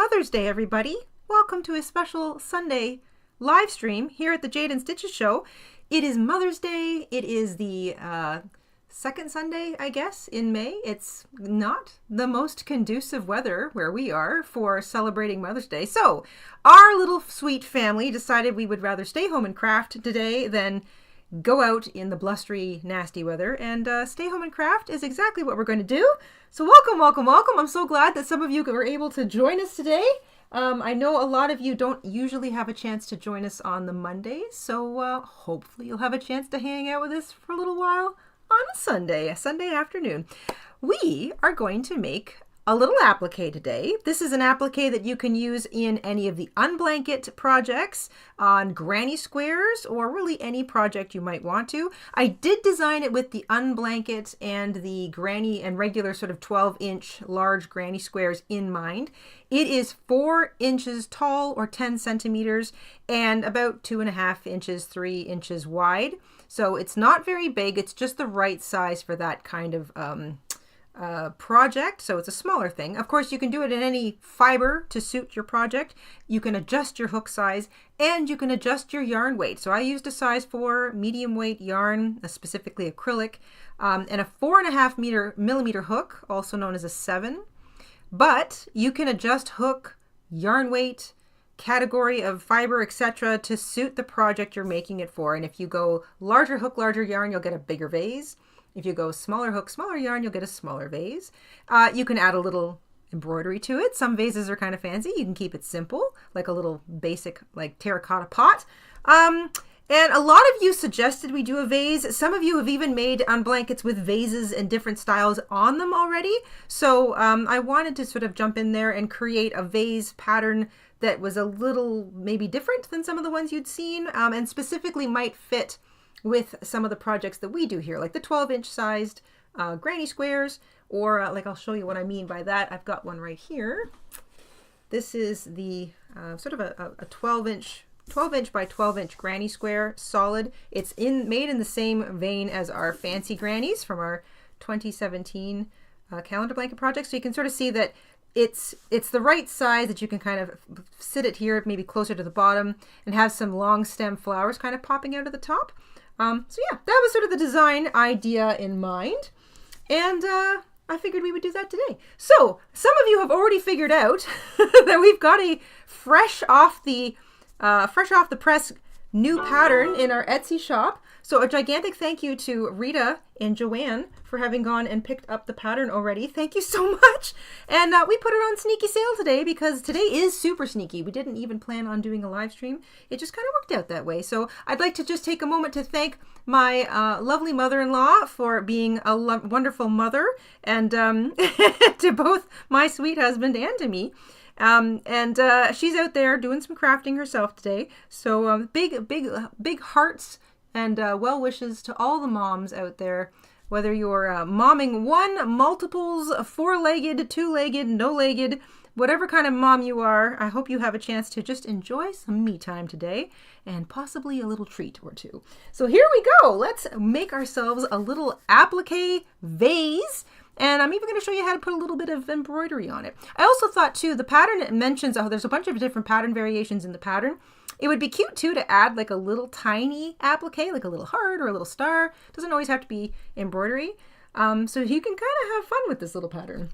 Mother's Day, everybody. Welcome to a special Sunday live stream here at the Jayda InStitches show. It is Mother's Day. It is the second Sunday, I guess, in May. It's not the most conducive weather where we are for celebrating Mother's Day. So our little sweet family decided we would rather stay home and craft today than go out in the blustery, nasty weather, and stay home and craft is exactly what we're going to do. So welcome, welcome, welcome. I'm so glad that some of you were able to join us today. I know a lot of you don't usually have a chance to join us on the Mondays, so hopefully you'll have a chance to hang out with us for a little while on a Sunday afternoon. We are going to make a little applique today. This is an applique that you can use in any of the unblanket projects, on granny squares, or really any project you might want to. I did design it with the unblanket and the granny and regular sort of 12-inch large granny squares in mind. It is 4 inches tall or 10 centimeters and about 2.5 inches, 3 inches wide. So it's not very big. It's just the right size for that kind of project, so it's a smaller thing. Of course, you can do it in any fiber to suit your project. You can adjust your hook size and you can adjust your yarn weight. So I used a size 4 medium weight yarn, specifically acrylic, and a 4.5 millimeter hook, also known as a 7. But you can adjust hook, yarn weight, category of fiber, etc. to suit the project you're making it for. And if you go larger hook, larger yarn, you'll get a bigger vase. If you go smaller hook, smaller yarn, you'll get a smaller vase. You can add a little embroidery to it. Some vases are kind of fancy. You can keep it simple, like a little basic like terracotta pot. And a lot of you suggested we do a vase. Some of you have even made blankets with vases and different styles on them already. So I wanted to sort of jump in there and create a vase pattern that was a little maybe different than some of the ones you'd seen, and specifically might fit with some of the projects that we do here, like the 12-inch sized granny squares, or like I'll show you what I mean by that. I've got one right here. This is the sort of a 12-inch by 12-inch granny square, solid. It's made in the same vein as our fancy grannies from our 2017 calendar blanket project. So you can sort of see that it's the right size that you can kind of sit it here, maybe closer to the bottom, and have some long stem flowers kind of popping out of the top. So yeah, that was sort of the design idea in mind, and I figured we would do that today. So some of you have already figured out that we've got a fresh off the press new pattern in our Etsy shop. So a gigantic thank you to Rita and Joanne for having gone and picked up the pattern already. Thank you so much. And we put it on sneaky sale today because today is super sneaky. We didn't even plan on doing a live stream. It just kind of worked out that way. So I'd like to just take a moment to thank my lovely mother-in-law for being a wonderful mother, and to both my sweet husband and to me. She's out there doing some crafting herself today. So big hearts and well wishes to all the moms out there, whether you're momming one, multiples, 4-legged, 2-legged, no-legged, whatever kind of mom you are. I hope you have a chance to just enjoy some me time today and possibly a little treat or two. So here we go. Let's make ourselves a little applique vase. And I'm even going to show you how to put a little bit of embroidery on it. I also thought too, the pattern mentions, there's a bunch of different pattern variations in the pattern. It would be cute too to add like a little tiny applique, like a little heart or a little star. Doesn't always have to be embroidery. So you can kind of have fun with this little pattern.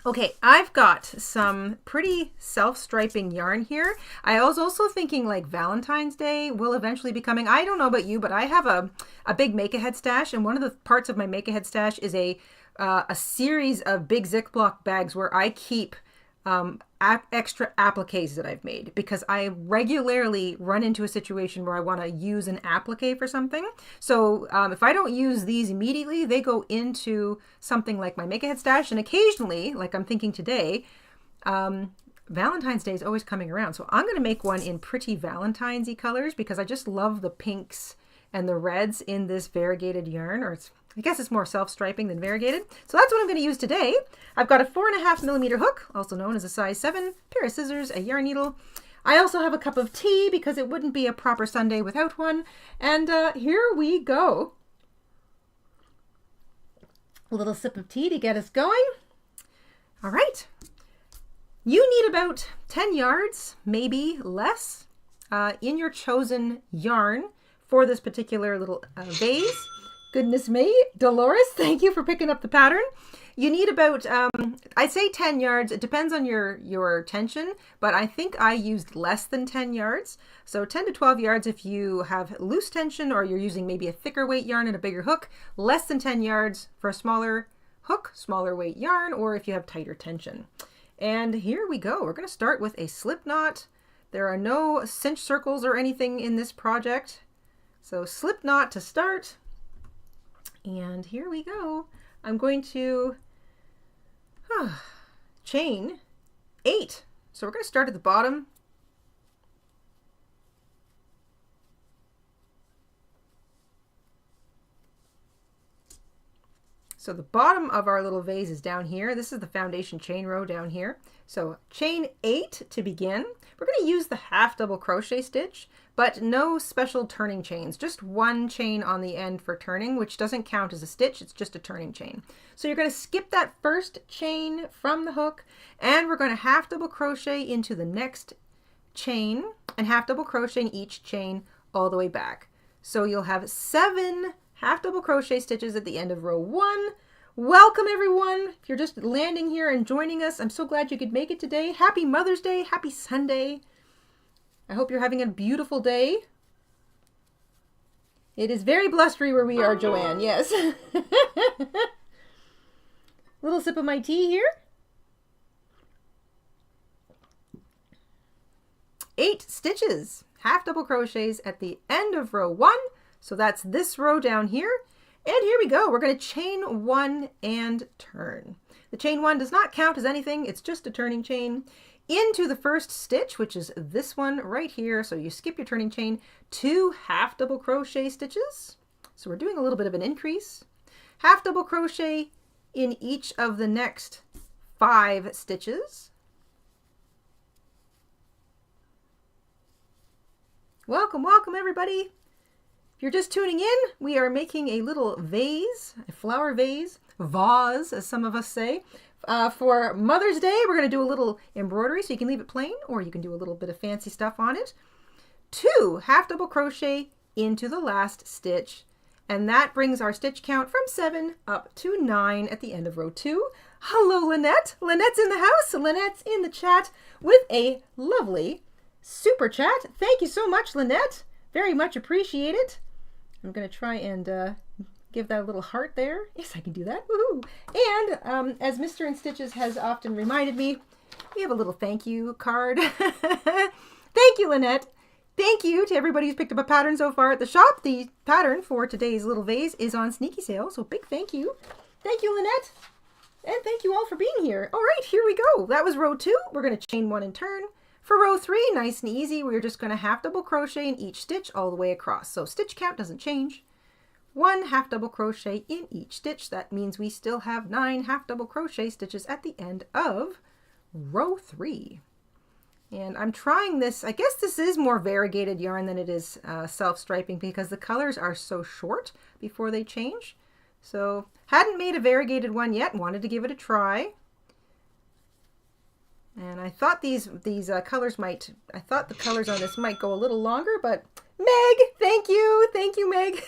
Okay, I've got some pretty self-striping yarn here. I was also thinking like Valentine's Day will eventually be coming. I don't know about you, but I have a big make-ahead stash, and one of the parts of my make-ahead stash is a series of big Ziploc bags where I keep extra appliques that I've made, because I regularly run into a situation where I want to use an applique for something. So if I don't use these immediately, they go into something like my make-ahead stash, and occasionally, like I'm thinking today, Valentine's Day is always coming around. So I'm going to make one in pretty Valentine's-y colors because I just love the pinks and the reds in this variegated yarn, or I guess it's more self-striping than variegated. So that's what I'm going to use today. I've got a 4.5 millimeter hook, also known as a size 7, pair of scissors, a yarn needle. I also have a cup of tea because it wouldn't be a proper Sunday without one. And here we go. A little sip of tea to get us going. All right. You need about 10 yards, maybe less, in your chosen yarn for this particular little vase. Goodness me, Dolores, thank you for picking up the pattern. You need about, I'd say 10 yards. It depends on your tension, but I think I used less than 10 yards. So 10 to 12 yards if you have loose tension or you're using maybe a thicker weight yarn and a bigger hook. Less than 10 yards for a smaller hook, smaller weight yarn, or if you have tighter tension. And here we go. We're going to start with a slip knot. There are no cinch circles or anything in this project. So slip knot to start. And here we go. I'm going to chain 8. So we're going to start at the bottom. So the bottom of our little vase is down here. This is the foundation chain row down here. So chain 8 to begin. We're going to use the half double crochet stitch, but no special turning chains, just one chain on the end for turning, which doesn't count as a stitch, it's just a turning chain. So you're going to skip that first chain from the hook, and we're going to half double crochet into the next chain and half double crochet in each chain all the way back. So you'll have 7 half double crochet stitches at the end of row 1. Welcome everyone. If you're just landing here and joining us, I'm so glad you could make it today. Happy Mother's Day, happy Sunday. I hope you're having a beautiful day. It is very blustery where we are, Joanne, yes. Little sip of my tea here. 8 stitches, half double crochets at the end of row 1. So that's this row down here. And here we go. We're going to chain 1 and turn. The chain 1 does not count as anything. It's just a turning chain into the first stitch, which is this one right here. So you skip your turning chain, 2 half double crochet stitches. So we're doing a little bit of an increase. Half double crochet in each of the next 5 stitches. Welcome, welcome everybody. If you're just tuning in, we are making a little vase, a flower vase, vase, as some of us say. For Mother's Day, we're going to do a little embroidery, so you can leave it plain, or you can do a little bit of fancy stuff on it. 2 half double crochet into the last stitch, and that brings our stitch count from 7 up to 9 at the end of row 2. Hello, Lynette. Lynette's in the house. Lynette's in the chat with a lovely super chat. Thank you so much, Lynette. Very much appreciate it. I'm going to try and give that a little heart there. Yes, I can do that. Woohoo! And as Mr. InStitches has often reminded me, we have a little thank you card. Thank you, Lynette. Thank you to everybody who's picked up a pattern so far at the shop. The pattern for today's little vase is on sneaky sale, so big thank you. Thank you, Lynette. And thank you all for being here. All right, here we go. That was row 2. We're going to chain 1 and turn. For row 3, nice and easy, we're just going to half double crochet in each stitch all the way across. So stitch count doesn't change. 1 half double crochet in each stitch. That means we still have 9 half double crochet stitches at the end of row 3. And I'm trying this, I guess this is more variegated yarn than it is self-striping because the colors are so short before they change. So hadn't made a variegated one yet, wanted to give it a try. And I thought these colors might, I thought the colors on this might go a little longer, but Meg, thank you, Meg.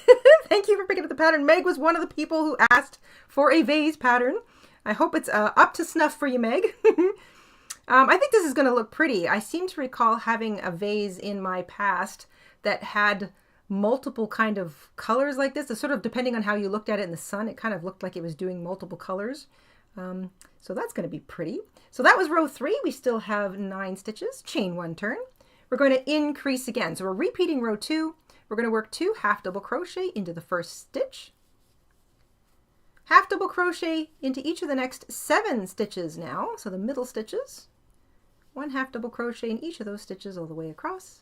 Thank you for picking up the pattern. Meg was one of the people who asked for a vase pattern. I hope it's up to snuff for you, Meg. I think this is going to look pretty. I seem to recall having a vase in my past that had multiple kind of colors like this. It's sort of depending on how you looked at it in the sun, it kind of looked like it was doing multiple colors. So that's going to be pretty. So that was row 3. We still have 9 stitches, chain 1 turn. We're going to increase again. So we're repeating row 2. We're going to work 2 half double crochet into the first stitch. Half double crochet into each of the next 7 stitches now. So the middle stitches. 1 half double crochet in each of those stitches all the way across.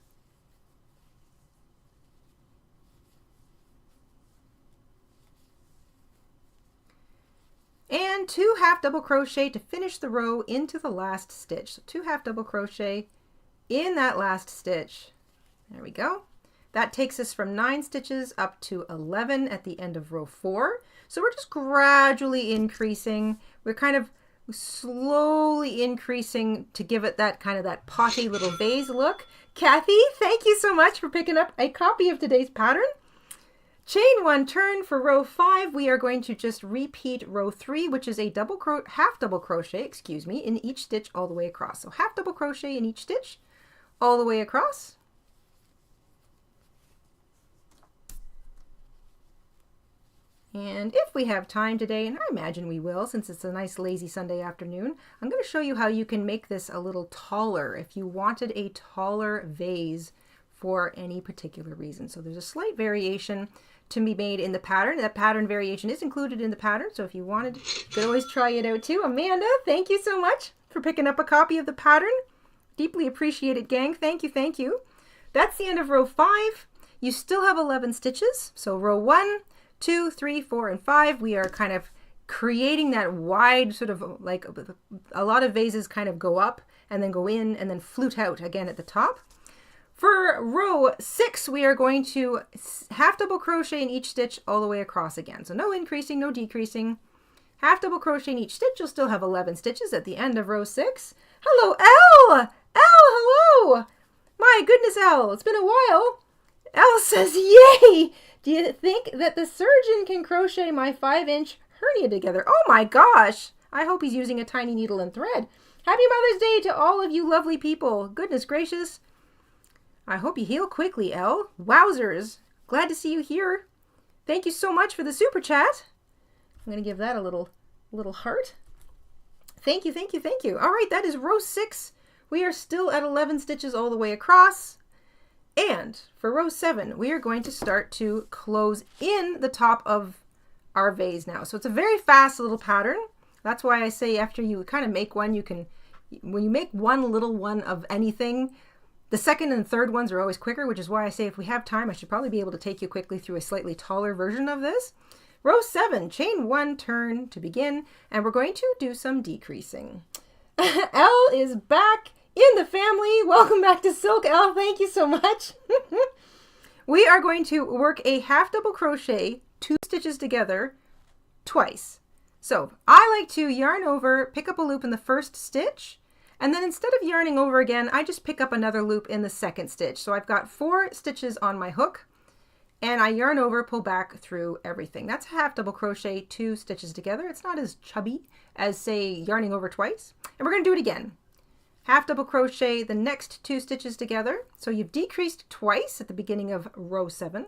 And 2 half double crochet to finish the row into the last stitch. So 2 half double crochet in that last stitch. There we go. That takes us from 9 stitches up to 11 at the end of row 4. So we're just gradually increasing. We're kind of slowly increasing to give it that kind of that potty little vase look. Kathy, thank you so much for picking up a copy of today's pattern. Chain 1 turn for row 5. We are going to just repeat row 3, which is a half double crochet, in each stitch all the way across. So half double crochet in each stitch all the way across. And if we have time today, and I imagine we will since it's a nice lazy Sunday afternoon, I'm going to show you how you can make this a little taller if you wanted a taller vase for any particular reason. So there's a slight variation to be made in the pattern. That pattern variation is included in the pattern, so if you wanted, you could always try it out too. Amanda, thank you so much for picking up a copy of the pattern. Deeply appreciated, gang. Thank you, thank you. That's the end of row 5. You still have 11 stitches. So row 1, 2, 3, 4, and 5, we are kind of creating that wide sort of like a lot of vases kind of go up and then go in and then flute out again at the top. For row 6, we are going to half double crochet in each stitch all the way across again. So no increasing, no decreasing. Half double crochet in each stitch. You'll still have 11 stitches at the end of row 6. Hello, Elle! Elle, hello! My goodness, Elle, it's been a while. Elle says, yay! Do you think that the surgeon can crochet my 5-inch hernia together? Oh my gosh! I hope he's using a tiny needle and thread. Happy Mother's Day to all of you lovely people. Goodness gracious. I hope you heal quickly, Elle. Wowzers. Glad to see you here. Thank you so much for the super chat. I'm going to give that a little heart. Thank you, thank you, thank you. All right, that is row 6. We are still at 11 stitches all the way across. And for row 7, we are going to start to close in the top of our vase now. So it's a very fast little pattern. That's why I say after you kind of make one, when you make one little one of anything, the second and third ones are always quicker, which is why I say if we have time, I should probably be able to take you quickly through a slightly taller version of this. Row 7, chain 1 turn to begin, and we're going to do some decreasing. Elle is back in the family. Welcome back to Silk, Elle. Thank you so much. We are going to work a half double crochet 2 stitches together twice. So I like to yarn over, pick up a loop in the first stitch, and then instead of yarning over again, I just pick up another loop in the second stitch. So I've got 4 stitches on my hook, and I yarn over, pull back through everything. That's half double crochet 2 stitches together. It's not as chubby as, say, yarning over twice. And we're going to do it again. Half double crochet the next 2 stitches together. So you've decreased twice at the beginning of row 7.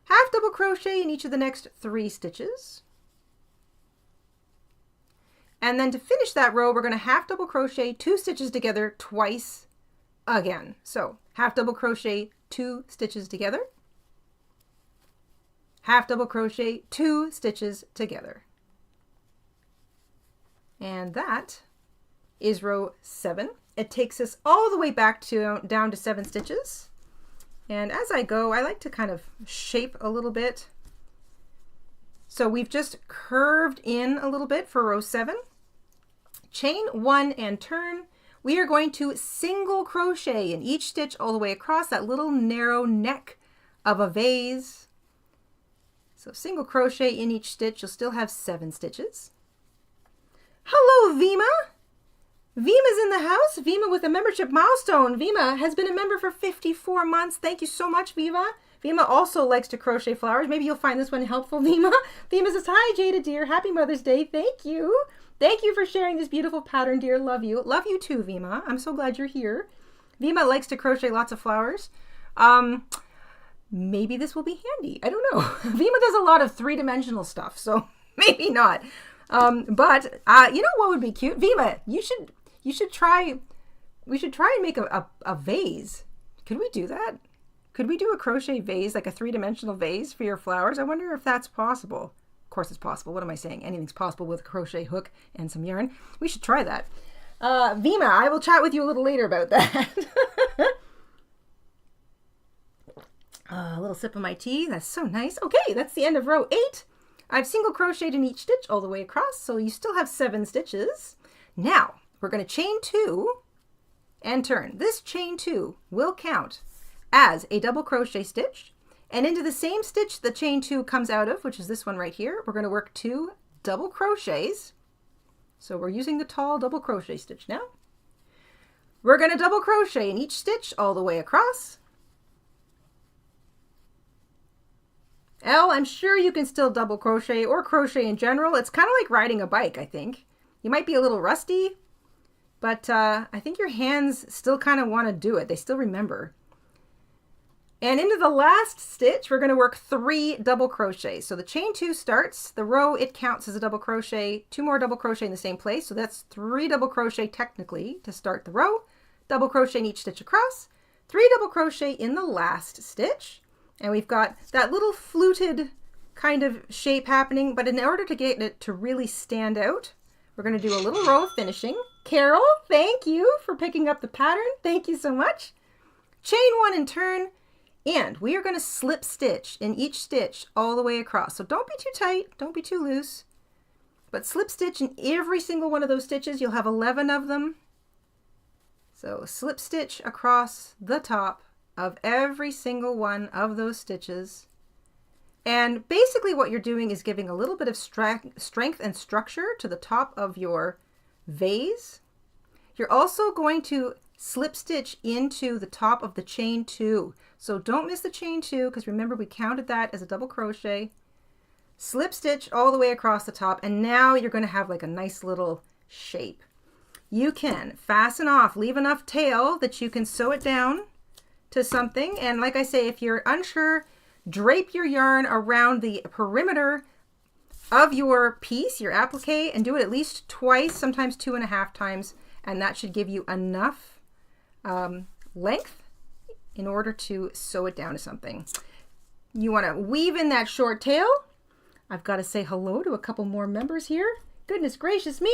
Half double crochet in each of the next 3 stitches. And then to finish that row, we're going to half double crochet 2 stitches together twice again. So half double crochet 2 stitches together. Half double crochet 2 stitches together. And that is row 7. It takes us all the way back to down to 7 stitches. And as I go, I like to kind of shape a little bit. So we've just curved in a little bit for row 7. Chain 1 and turn. We are going to single crochet in each stitch all the way across that little narrow neck of a vase. So single crochet in each stitch. You'll still have 7 stitches. Hello, Vima. Vima's in the house. Vima with a membership milestone. Vima has been a member for 54 months. Thank you so much, Vima. Vima also likes to crochet flowers. Maybe you'll find this one helpful, Vima. Vima says, hi, Jayda, dear. Happy Mother's Day. Thank you. Thank you for sharing this beautiful pattern, dear. Love you. Love you too, Vima. I'm so glad you're here. Vima likes to crochet lots of flowers. Maybe this will be handy. I don't know. Vima does a lot of 3-dimensional stuff, so maybe not. But you know what would be cute? Vima, you should try, we should try and make a vase. Could we do that? Could we do a crochet vase, like a 3-dimensional vase for your flowers? I wonder if that's possible. Of course it's possible. What am I saying? Anything's possible with a crochet hook and some yarn. We should try that. Vima, I will chat with you a little later about that. A little sip of my tea. That's so nice. Okay, that's the end of row 8. I've single crocheted in each stitch all the way across, so you still have 7 stitches. Now, we're going to chain 2 and turn. This chain 2 will count as a double crochet stitch, and into the same stitch the chain 2 comes out of, which is this one right here, we're going to work 2 double crochets So we're using the tall double crochet stitch now. We're going to double crochet in each stitch all the way across. L, I'm sure you can still double crochet or crochet in general. It's kind of like riding a bike, I think. You might be a little rusty, but I think your hands still kind of want to do it. They still remember. And into the last stitch, we're going to work 3 double crochets. So the chain 2 starts, the row, it counts as a double crochet, 2 more double crochet in the same place. So that's 3 double crochet technically to start the row, double crochet in each stitch across, 3 double crochet in the last stitch. And we've got that little fluted kind of shape happening, but in order to get it to really stand out, we're going to do a little row of finishing. Carol, thank you for picking up the pattern. Thank you so much. Chain 1 and turn. And we are going to slip stitch in each stitch all the way across. So don't be too tight, don't be too loose, but slip stitch in every single one of those stitches. You'll have 11 of them. So slip stitch across the top of every single one of those stitches. And basically what you're doing is giving a little bit of strength and structure to the top of your vase. You're also going to slip stitch into the top of the chain 2. So don't miss the chain 2, because remember we counted that as a double crochet. Slip stitch all the way across the top, and now you're going to have like a nice little shape. You can fasten off, leave enough tail that you can sew it down to something. And like I say, if you're unsure, drape your yarn around the perimeter of your piece, your applique, and do it at least twice, sometimes 2.5 times, and that should give you enough length in order to sew it down to something. You want to weave in that short tail. I've got to say hello to a couple more members here. Goodness gracious me.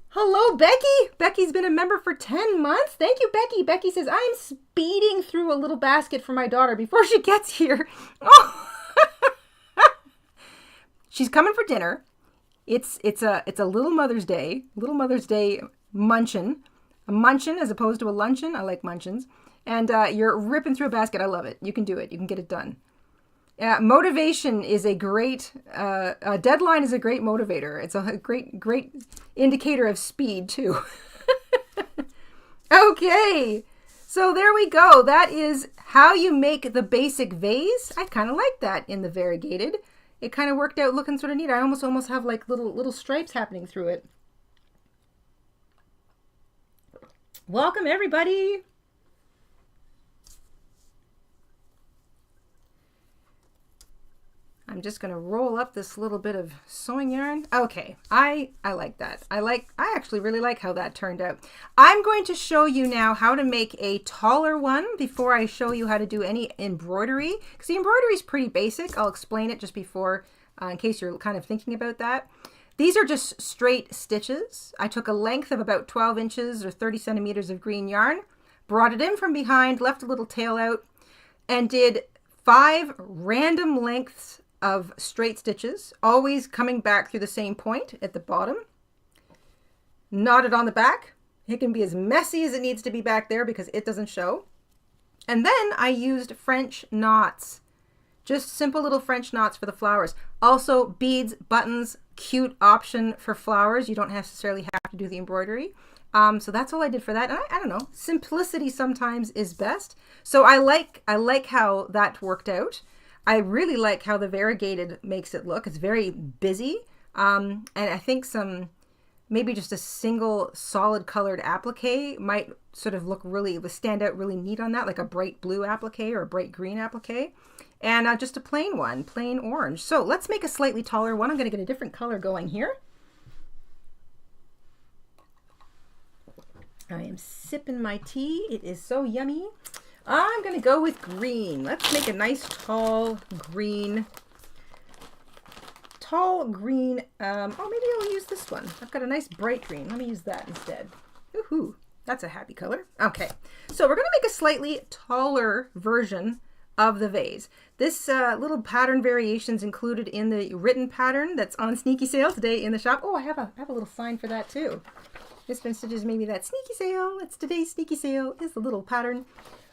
Hello, Becky. Becky's been a member for 10 months. Thank you, Becky. Becky says, I'm speeding through a little basket for my daughter before she gets here. Oh. She's coming for dinner. It's a little Mother's Day munchin. A munchin as opposed to a luncheon. I like munchins. And you're ripping through a basket. I love it. You can do it. You can get it done. Motivation is a great, a deadline is a great motivator. It's a great indicator of speed too. Okay, so there we go. That is how you make the basic vase. I kind of like that in the variegated. It kind of worked out looking sort of neat. I almost have like little stripes happening through it. Welcome everybody. I'm just going to roll up this little bit of sewing yarn. Okay, I like that. I actually really like how that turned out. I'm going to show you now how to make a taller one before I show you how to do any embroidery, because the embroidery is pretty basic. I'll explain it just before, in case you're kind of thinking about that. These are just straight stitches. I took a length of about 12 inches or 30 centimeters of green yarn, brought it in from behind, left a little tail out, and did 5 random lengths of straight stitches, always coming back through the same point at the bottom. Knotted on the back. It can be as messy as it needs to be back there because it doesn't show. And then I used French knots. Just simple little French knots for the flowers. Also beads, buttons, cute option for flowers. You don't necessarily have to do the embroidery. So that's all I did for that. And I don't know, simplicity sometimes is best. So I like how that worked out. I really like how the variegated makes it look. It's very busy. And I think maybe just a single solid colored applique might sort of stand out really neat on that, like a bright blue applique or a bright green applique. And just a plain one, plain orange. So let's make a slightly taller one. I'm going to get a different color going here. I am sipping my tea. It is so yummy. I'm going to go with green. Let's make a nice tall green. Oh, maybe I'll use this one. I've got a nice bright green. Let me use that instead. Woohoo! That's a happy color. Okay, so we're going to make a slightly taller version of the vase. This little pattern variations included in the written pattern that's on sneaky sale today in the shop. Oh, I have a little sign for that too. Miss InStitches made me that sneaky sale. It's today's sneaky sale. Is the little pattern.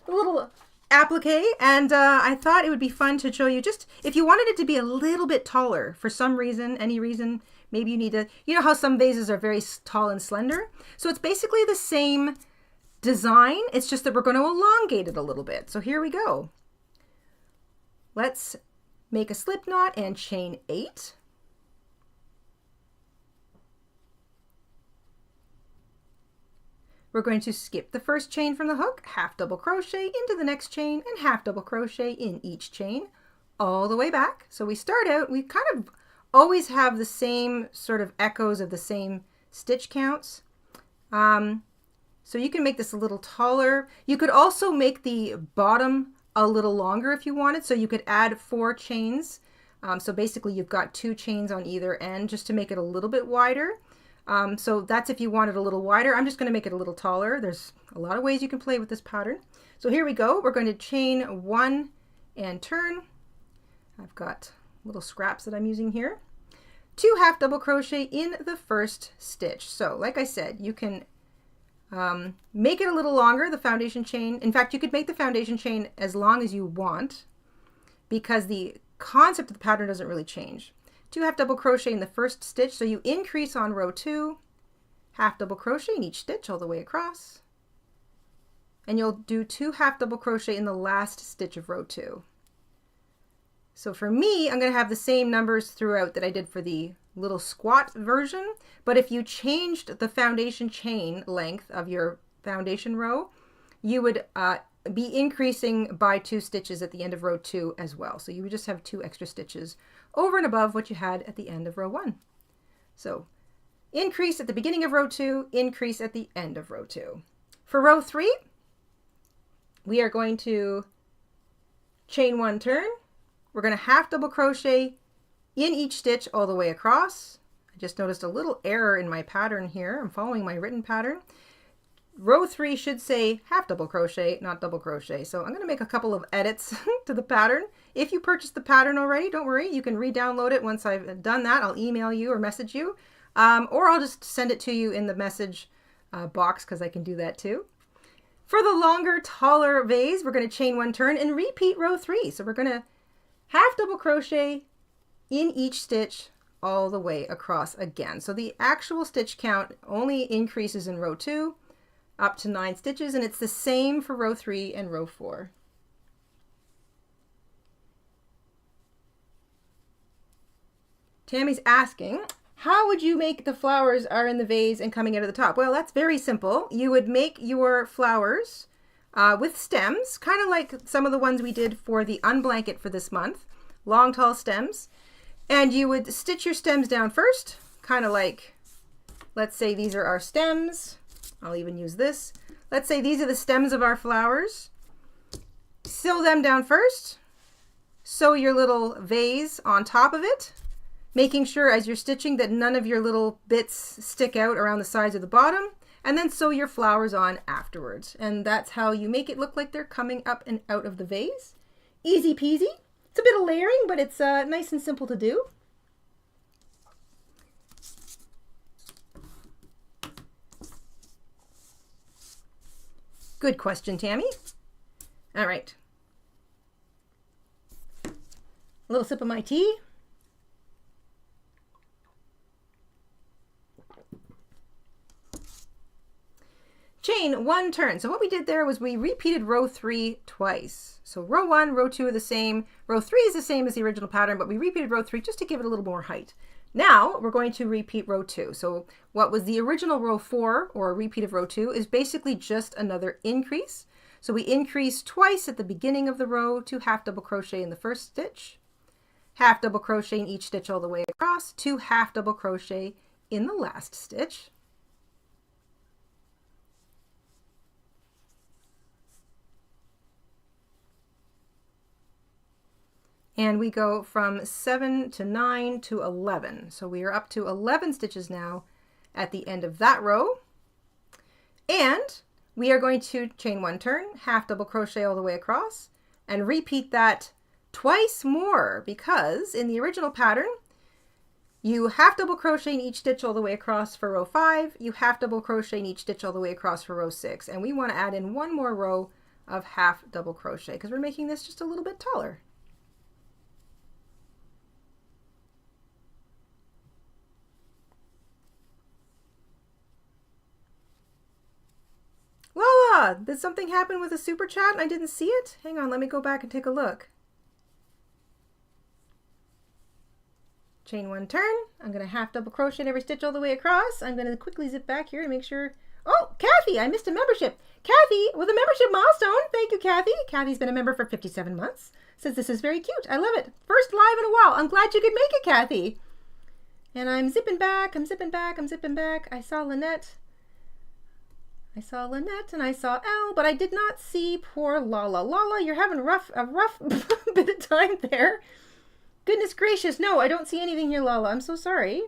A little applique, and I thought it would be fun to show you, just if you wanted it to be a little bit taller for some reason, any reason, Maybe you need to, you know how some vases are very tall and slender? So it's basically the same design. It's just that we're going to elongate it a little bit. So here we go. Let's make a slip knot and chain 8. We're going to skip the first chain from the hook, half double crochet into the next chain, and half double crochet in each chain all the way back. So we start out, we kind of always have the same sort of echoes of the same stitch counts. So you can make this a little taller. You could also make the bottom a little longer if you wanted. So you could add 4 chains. So basically you've got 2 chains on either end just to make it a little bit wider. So that's if you want it a little wider. I'm just going to make it a little taller. There's a lot of ways you can play with this pattern. So here we go. We're going to chain 1 and turn. I've got little scraps that I'm using here. 2 half double crochet in the first stitch. So like I said, you can make it a little longer, the foundation chain. In fact, you could make the foundation chain as long as you want because the concept of the pattern doesn't really change. 2 half double crochet in the first stitch, so you increase on row 2, half double crochet in each stitch all the way across, and you'll do 2 half double crochet in the last stitch of row 2. So for me, I'm going to have the same numbers throughout that I did for the little squat version, but if you changed the foundation chain length of your foundation row, you would be increasing by 2 stitches at the end of row 2 as well. So you would just have 2 extra stitches over and above what you had at the end of row 1. So increase at the beginning of row 2, increase at the end of row 2. For row 3, we are going to chain 1 turn. We're going to half double crochet in each stitch all the way across. I just noticed a little error in my pattern here. I'm following my written pattern. Row 3 should say half double crochet, not double crochet. So I'm going to make a couple of edits to the pattern. If you purchased the pattern already, don't worry, you can re-download it. Once I've done that, I'll email you or message you, or I'll just send it to you in the message box because I can do that too. For the longer, taller vase, we're going to chain 1 turn and repeat row 3. So we're going to half double crochet in each stitch all the way across again. So the actual stitch count only increases in row 2 up to 9 stitches, and it's the same for row 3 and row 4. Tammy's asking, how would you make the flowers are in the vase and coming out of the top? Well, that's very simple. You would make your flowers with stems, kind of like some of the ones we did for the unblanket for this month, long tall stems, and you would stitch your stems down first, kind of like, let's say these are our stems. I'll even use this. Let's say these are the stems of our flowers. Sew them down first. Sew your little vase on top of it, making sure as you're stitching that none of your little bits stick out around the sides of the bottom, and then sew your flowers on afterwards. And that's how you make it look like they're coming up and out of the vase. Easy peasy. It's a bit of layering, but it's nice and simple to do. Good question, Tammy. All right. A little sip of my tea. Chain 1 turn. So what we did there was we repeated row 3 twice. So row 1, row 2 are the same. Row 3 is the same as the original pattern, but we repeated row 3 just to give it a little more height. Now we're going to repeat row 2. So what was the original row 4, or a repeat of row 2, is basically just another increase. So we increase twice at the beginning of the row, 2 half double crochet in the first stitch, half double crochet in each stitch all the way across, 2 half double crochet in the last stitch. And we go from 7 to 9 to 11. So we are up to 11 stitches now at the end of that row. And we are going to chain 1 turn, half double crochet all the way across, and repeat that twice more, because in the original pattern, you half double crochet in each stitch all the way across for row 5, you half double crochet in each stitch all the way across for row 6. And we want to add in 1 more row of half double crochet because we're making this just a little bit taller. Lala, did something happen with a super chat and I didn't see it? Hang on, let me go back and take a look. Chain 1 turn. I'm going to half double crochet in every stitch all the way across. I'm going to quickly zip back here to make sure. Oh, Kathy, I missed a membership. Kathy with a membership milestone. Thank you, Kathy. Kathy's been a member for 57 months. Says this is very cute. I love it. First live in a while. I'm glad you could make it, Kathy. And I'm zipping back. I'm zipping back. I'm zipping back. I saw Lynette. I saw Lynette and I saw Elle, but I did not see poor Lala. Lala, you're having a rough bit of time there. Goodness gracious, no, I don't see anything here, Lala. I'm so sorry.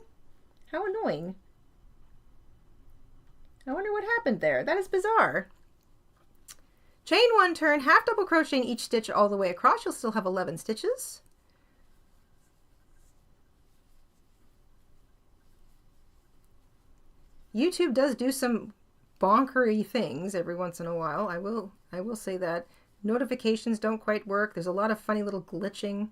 How annoying. I wonder what happened there. That is bizarre. Chain 1 turn, half double crochet in each stitch all the way across. You'll still have 11 stitches. YouTube does do some bonkery things every once in a while. I will say that. Notifications don't quite work. There's a lot of funny little glitching.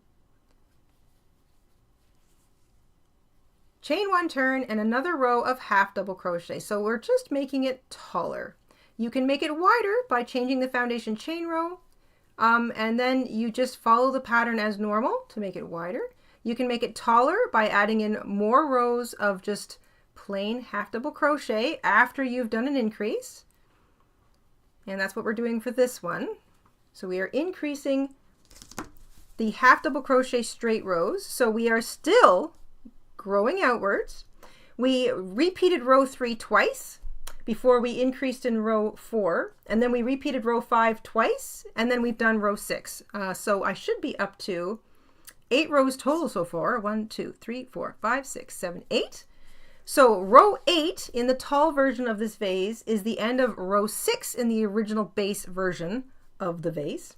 Chain 1 turn and another row of half double crochet. So we're just making it taller. You can make it wider by changing the foundation chain row, and then you just follow the pattern as normal to make it wider. You can make it taller by adding in more rows of just plain half double crochet after you've done an increase. And that's what we're doing for this one. So we are increasing the half double crochet straight rows. So we are still growing outwards. We repeated row 3 twice before we increased in row 4, and then we repeated row 5 twice, and then we've done row 6. So I should be up to 8 rows total so far. 1, 2, 3, 4, 5, 6, 7, 8. So row 8 in the tall version of this vase is the end of row 6 in the original base version of the vase.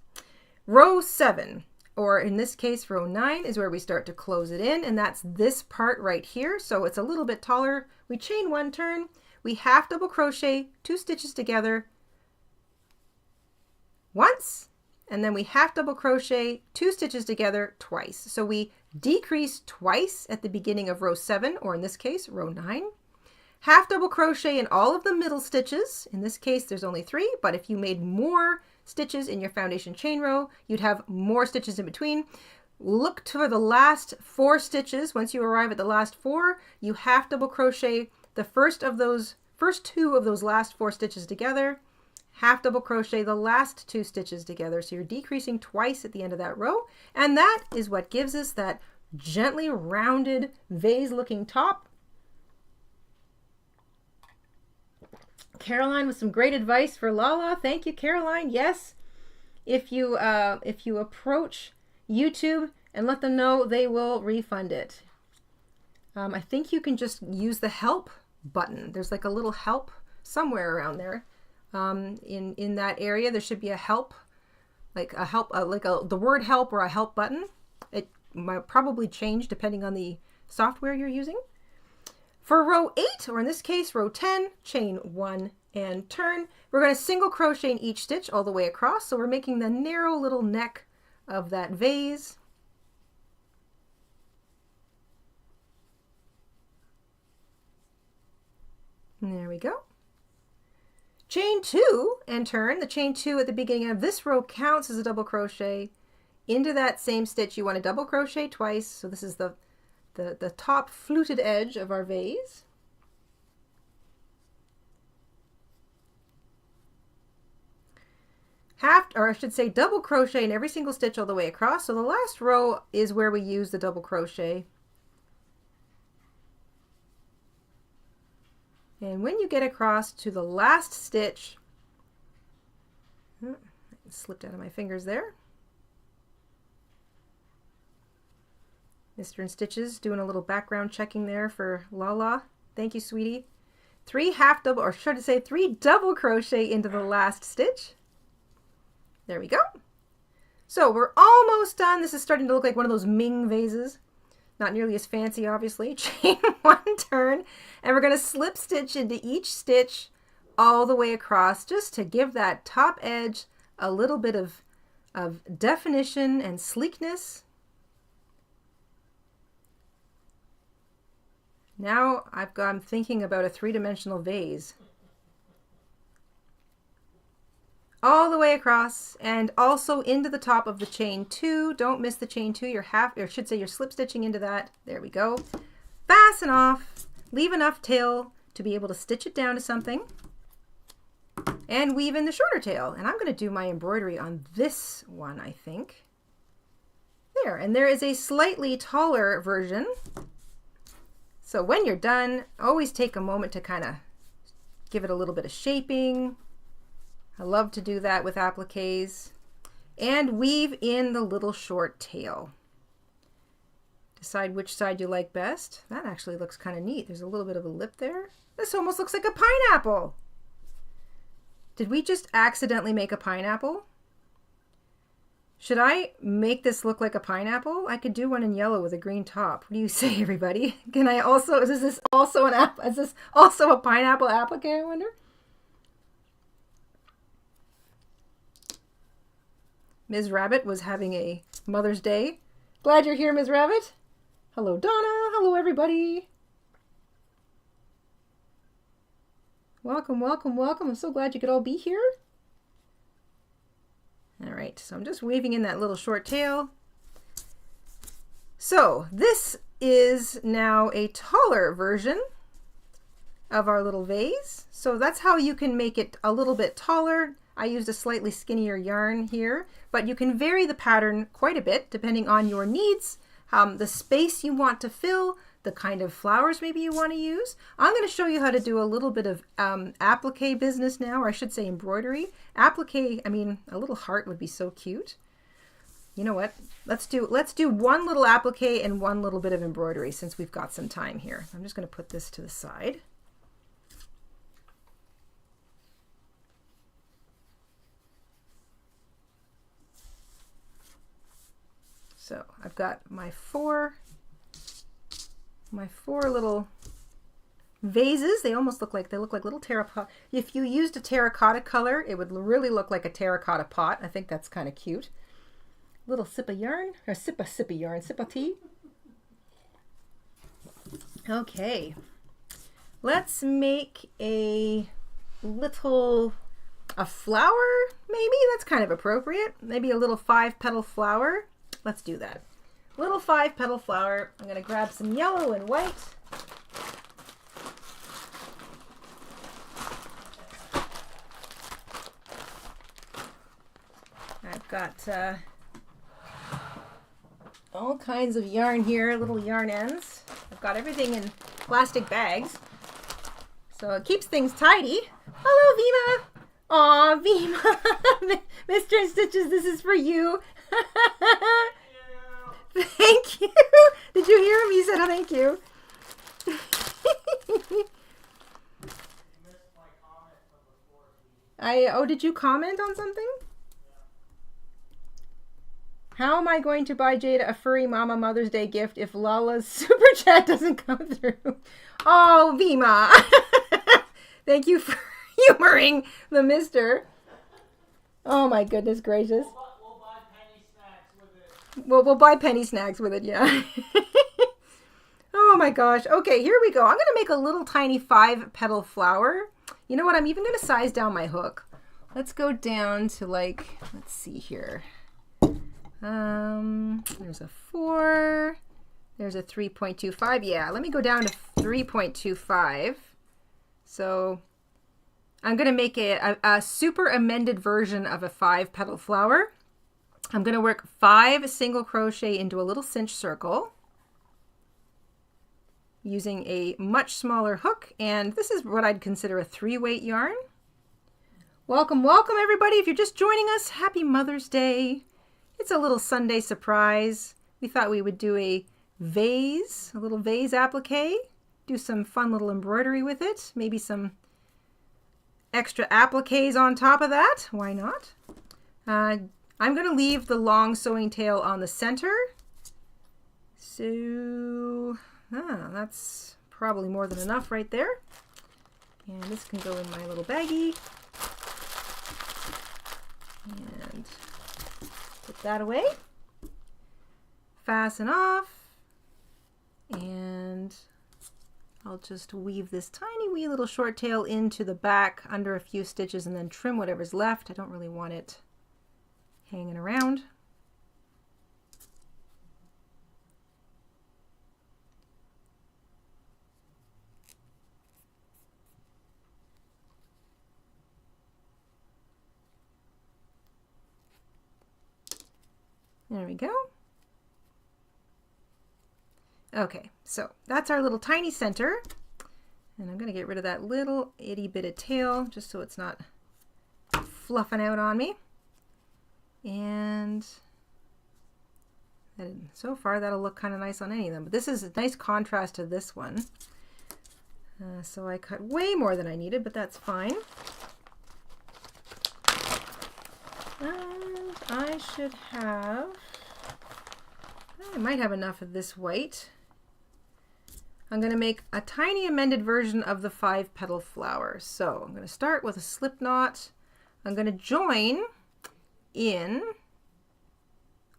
Row 7, or in this case row 9, is where we start to close it in, and that's this part right here. So it's a little bit taller. We chain 1 turn, we half double crochet 2 stitches together once, and then we half double crochet 2 stitches together twice. So we decrease twice at the beginning of row 7, or in this case row 9. Half double crochet in all of the middle stitches. In this case there's only 3, but if you made more stitches in your foundation chain row, you'd have more stitches in between. Look for the last 4 stitches. Once you arrive at the last 4, you half double crochet the first 2 of those last 4 stitches together, half double crochet the last 2 stitches together. So you're decreasing twice at the end of that row, and that is what gives us that gently rounded vase looking top. Caroline with some great advice for Lala. Thank you, Caroline. Yes, if you approach YouTube and let them know, they will refund it. I think you can just use the help button. There's like a little help somewhere around there. In that area, there should be a help, like a help, the word help or a help button. It might probably change depending on the software you're using. For row 8, or in this case row 10, chain 1 and turn. We're going to single crochet in each stitch all the way across. So we're making the narrow little neck of that vase. And there we go. Chain 2 and turn. The chain 2 at the beginning of this row counts as a double crochet. Into that same stitch you want to double crochet twice. So this is the top fluted edge of our vase. Double crochet in every single stitch all the way across. So the last row is where we use the double crochet. And when you get across to the last stitch, it slipped out of my fingers there. Mr. InStitches doing a little background checking there for Lala. Thank you, sweetie. 3 double crochet into the last stitch. There we go. So we're almost done. This is starting to look like one of those Ming vases. Not nearly as fancy, obviously. Chain 1 turn, and we're going to slip stitch into each stitch all the way across, just to give that top edge a little bit of definition and sleekness. Now I'm thinking about a 3-dimensional vase. all the way across and also into the top of the chain 2. Don't miss the chain 2. You're you're slip stitching into that. There we go. Fasten off. Leave enough tail to be able to stitch it down to something. And weave in the shorter tail. And I'm going to do my embroidery on this one, I think. There. And there is a slightly taller version. So when you're done, always take a moment to kind of give it a little bit of shaping. I love to do that with appliques. And weave in the little short tail. Decide which side you like best. That actually looks kind of neat. There's a little bit of a lip there. This almost looks like a pineapple. Did we just accidentally make a pineapple? Should I make this look like a pineapple? I could do one in yellow with a green top. What do you say, everybody? Can I also, is this also a pineapple applique, I wonder? Ms. Rabbit was having a Mother's Day. Glad you're here, Ms. Rabbit. Hello, Donna. Hello, everybody. Welcome, welcome, welcome. I'm so glad you could all be here. All right, so I'm just weaving in that little short tail. So this is now a taller version of our little vase. So that's how you can make it a little bit taller. I used a slightly skinnier yarn here, but you can vary the pattern quite a bit depending on your needs, the space you want to fill, the kind of flowers maybe you want to use. I'm going to show you how to do a little bit of applique business now, or I should say embroidery. Applique, I mean, a little heart would be so cute. You know what? Let's do one little applique and one little bit of embroidery since we've got some time here. I'm just going to put this to the side. So I've got my four little vases. They almost look like little terracotta. If you used a terracotta color, it would really look like a terracotta pot. I think that's kind of cute. Little sip of yarn, or sip of yarn, sip of tea. Okay, let's make a flower, maybe. That's kind of appropriate. Maybe a little 5-petal flower. Let's do that. Little 5-petal flower. I'm going to grab some yellow and white. I've got all kinds of yarn here, little yarn ends. I've got everything in plastic bags, so it keeps things tidy. Hello, Vima. Aw, Vima. Mr. InStitches, this is for you. Thank you. Did you hear him? He said, oh, thank you. Did you comment on something? How am I going to buy Jayda a furry mama Mother's Day gift if Lala's super chat doesn't come through? Oh, Vima. Thank you for humoring the mister. Oh my goodness gracious. We'll buy penny snacks with it. Well, we'll buy penny snacks with it, yeah. Oh my gosh. Okay, here we go. I'm going to make a little tiny 5-petal flower. You know what? I'm even going to size down my hook. Let's go down to let's see here. There's a 4. There's a 3.25. Yeah, let me go down to 3.25. So I'm going to make a super amended version of a 5-petal flower. I'm going to work 5 single crochet into a little cinch circle using a much smaller hook, and this is what I'd consider a 3-weight yarn. Welcome, welcome everybody. If you're just joining us, happy Mother's Day. It's a little Sunday surprise. We thought we would do a little vase applique, do some fun little embroidery with it, maybe some extra appliques on top of that. Why not? I'm going to leave the long sewing tail on the center. So that's probably more than enough right there. And this can go in my little baggie. And put that away. Fasten off. And I'll just weave this tiny wee little short tail into the back under a few stitches and then trim whatever's left. I don't really want it hanging around. There we go. Okay, so that's our little tiny center. And I'm going to get rid of that little itty bit of tail just so it's not fluffing out on me. And so far that'll look kind of nice on any of them. But this is a nice contrast to this one. So I cut way more than I needed, but that's fine. And I should have, I might have enough of this white. I'm going to make a tiny amended version of the 5-petal flower. So I'm going to start with a slip knot. I'm going to join in,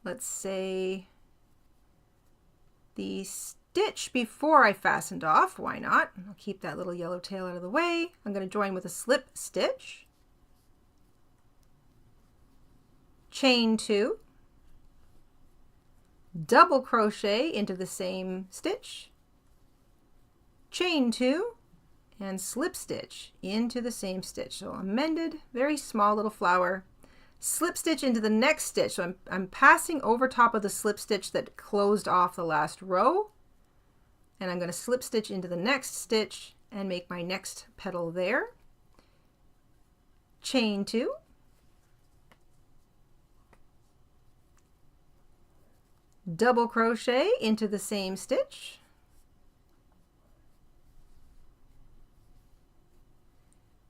let's say, the stitch before I fastened off. Why not? I'll keep that little yellow tail out of the way. I'm going to join with a slip stitch. Chain 2, double crochet into the same stitch, chain 2, and slip stitch into the same stitch. So amended, very small little flower. Slip stitch into the next stitch. So I'm passing over top of the slip stitch that closed off the last row, and I'm going to slip stitch into the next stitch and make my next petal there. Chain 2, double crochet into the same stitch,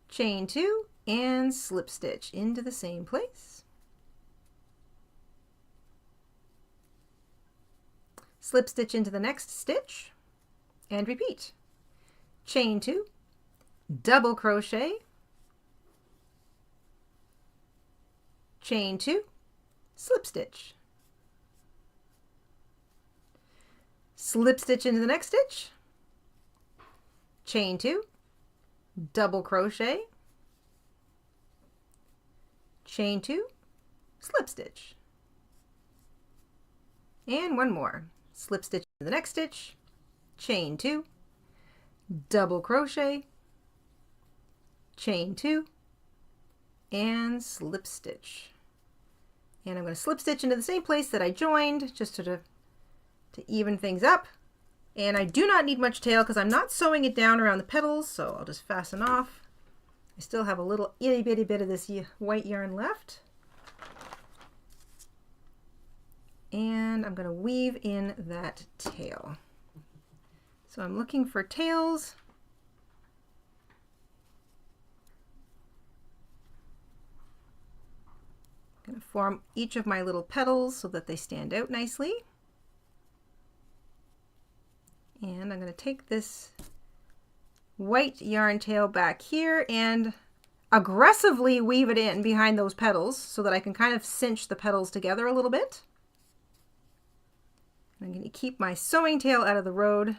chain 2, and slip stitch into the same place. Slip stitch into the next stitch and repeat. Chain 2, double crochet, chain 2, slip stitch. Slip stitch into the next stitch, chain 2, double crochet, chain 2, slip stitch. And one more. Slip stitch into the next stitch, chain 2, double crochet, chain 2, and slip stitch. And I'm going to slip stitch into the same place that I joined just to even things up. And I do not need much tail because I'm not sewing it down around the petals, so I'll just fasten off. I still have a little itty bitty bit of this white yarn left. And I'm going to weave in that tail. So I'm looking for tails. I'm going to form each of my little petals so that they stand out nicely. And I'm going to take this white yarn tail back here and aggressively weave it in behind those petals so that I can kind of cinch the petals together a little bit. I'm going to keep my sewing tail out of the road.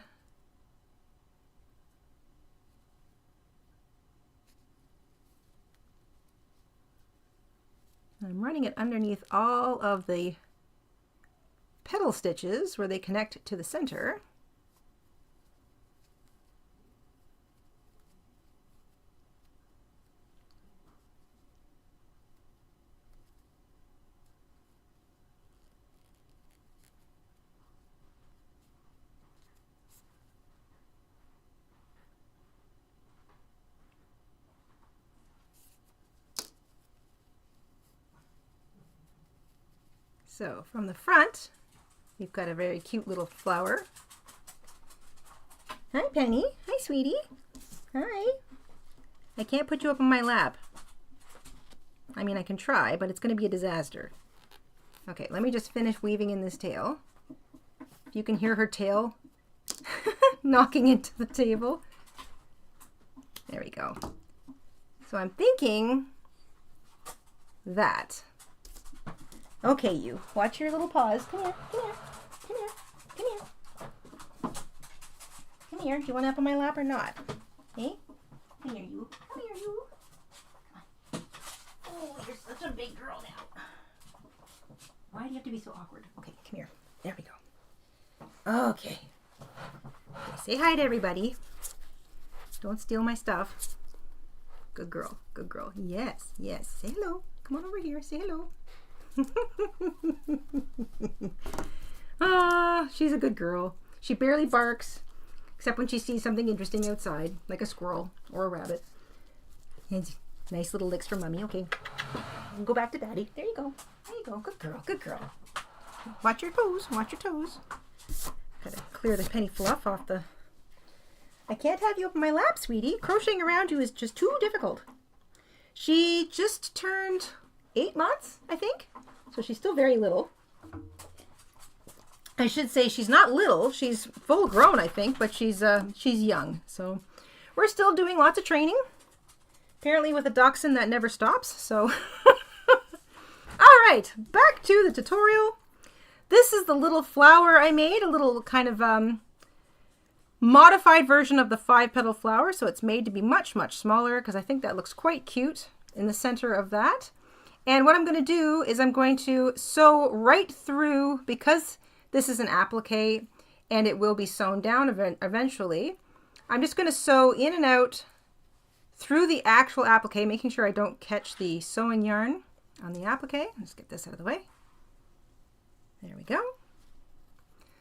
I'm running it underneath all of the petal stitches where they connect to the center. So from the front, you've got a very cute little flower. Hi, Penny. Hi, sweetie. Hi. I can't put you up on my lap. I mean, I can try, but it's going to be a disaster. Okay, let me just finish weaving in this tail. If you can hear her tail knocking into the table. There we go. So I'm thinking that. Okay, you. Watch your little paws. Come here. Come here. Come here. Come here. Come here. Do you want up on my lap or not? Hey? Come here, you. Come here, you. Come on. Oh, you're such a big girl now. Why do you have to be so awkward? Okay, come here. There we go. Okay. Say hi to everybody. Don't steal my stuff. Good girl. Good girl. Yes, yes. Say hello. Come on over here. Say hello. Ah, she's a good girl. She barely barks, except when she sees something interesting outside, like a squirrel or a rabbit. And nice little licks for Mommy. Okay. Go back to Daddy. There you go. There you go. Good girl. Good girl. Watch your toes. Watch your toes. Gotta clear the penny fluff off the... I can't have you up in my lap, sweetie. Crocheting around you is just too difficult. She just turned 8 months, I think. So she's still very little. I should say she's not little. She's full grown, I think, but she's young. So we're still doing lots of training. Apparently with a dachshund that never stops. So all right, back to the tutorial. This is the little flower I made, a little kind of modified version of the 5-petal flower. So it's made to be much, much smaller because I think that looks quite cute in the center of that. And what I'm going to do is I'm going to sew right through, because this is an applique and it will be sewn down eventually. I'm just going to sew in and out through the actual applique, making sure I don't catch the sewing yarn on the applique. Let's get this out of the way. There we go.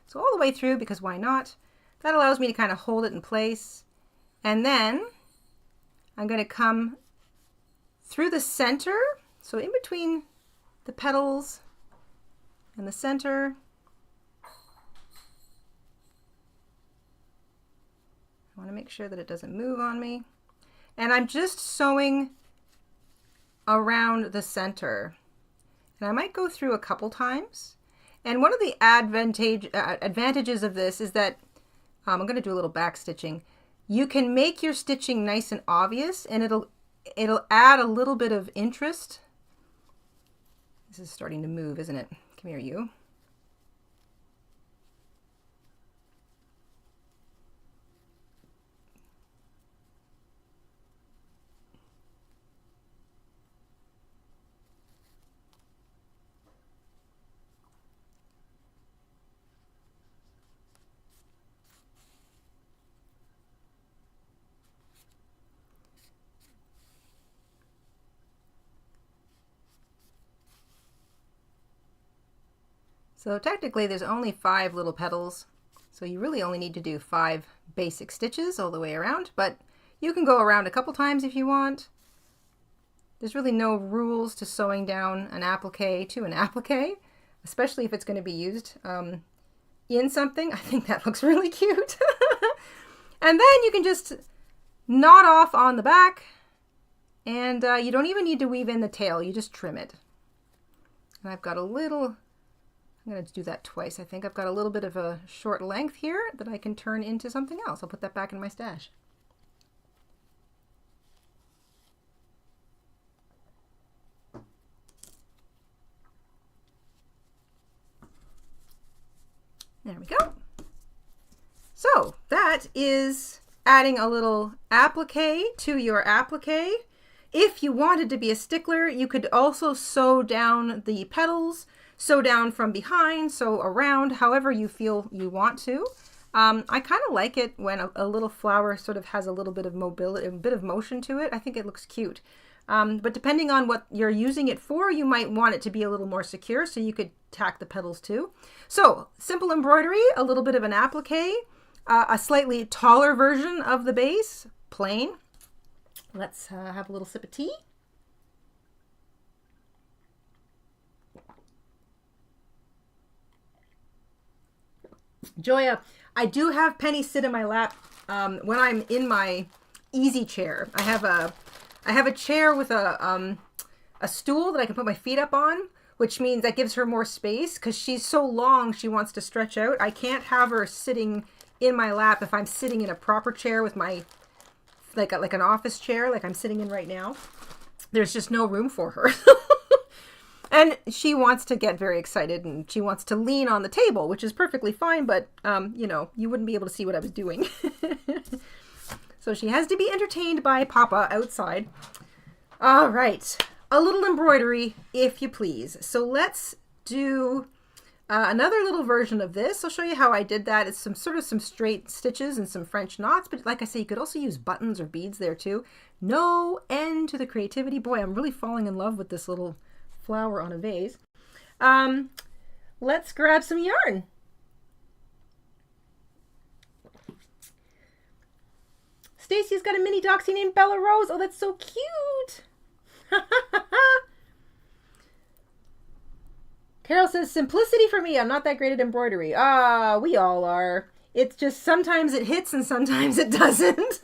So all the way through, because why not? That allows me to kind of hold it in place. And then I'm going to come through the center. So in between the petals and the center, I want to make sure that it doesn't move on me. And I'm just sewing around the center. And I might go through a couple times. And one of the advantages of this is that I'm going to do a little back stitching. You can make your stitching nice and obvious, and it'll add a little bit of interest. This is starting to move, isn't it? Come here, you. So technically there's only 5 little petals, so you really only need to do 5 basic stitches all the way around, but you can go around a couple times if you want. There's really no rules to sewing down an applique to an applique, especially if it's going to be used in something. I think that looks really cute. And then you can just knot off on the back, and you don't even need to weave in the tail, you just trim it. And I've got a little... I'm going to do that twice, I think. I've got a little bit of a short length here that I can turn into something else. I'll put that back in my stash. There we go. So that is adding a little applique to your applique. If you wanted to be a stickler, you could also sew down the petals, sew down from behind, sew around, however you feel you want to. I kind of like it when a little flower sort of has a little bit of mobility, a bit of motion to it. I think it looks cute. But depending on what you're using it for, you might want it to be a little more secure, so you could tack the petals too. So simple embroidery, a little bit of an applique, a slightly taller version of the base, plain. Let's have a little sip of tea. Joya, I do have Penny sit in my lap when I'm in my easy chair. I have a chair with a stool that I can put my feet up on, which means that gives her more space because she's so long she wants to stretch out. I can't have her sitting in my lap if I'm sitting in a proper chair with my like an office chair like I'm sitting in right now. There's just no room for her. And she wants to get very excited and she wants to lean on the table, which is perfectly fine, but you know, you wouldn't be able to see what I was doing. So she has to be entertained by Papa outside. All right, a little embroidery, if you please. So let's do another little version of this. I'll show you how I did that. It's some straight stitches and some French knots, but like I say, you could also use buttons or beads there too. No end to the creativity. Boy, I'm really falling in love with this little flower on a vase. Let's grab some yarn. Stacy's got a mini doxy named Bella Rose. Oh, that's so cute. Carol says, simplicity for me. I'm not that great at embroidery. Ah, we all are. It's just sometimes it hits and sometimes it doesn't.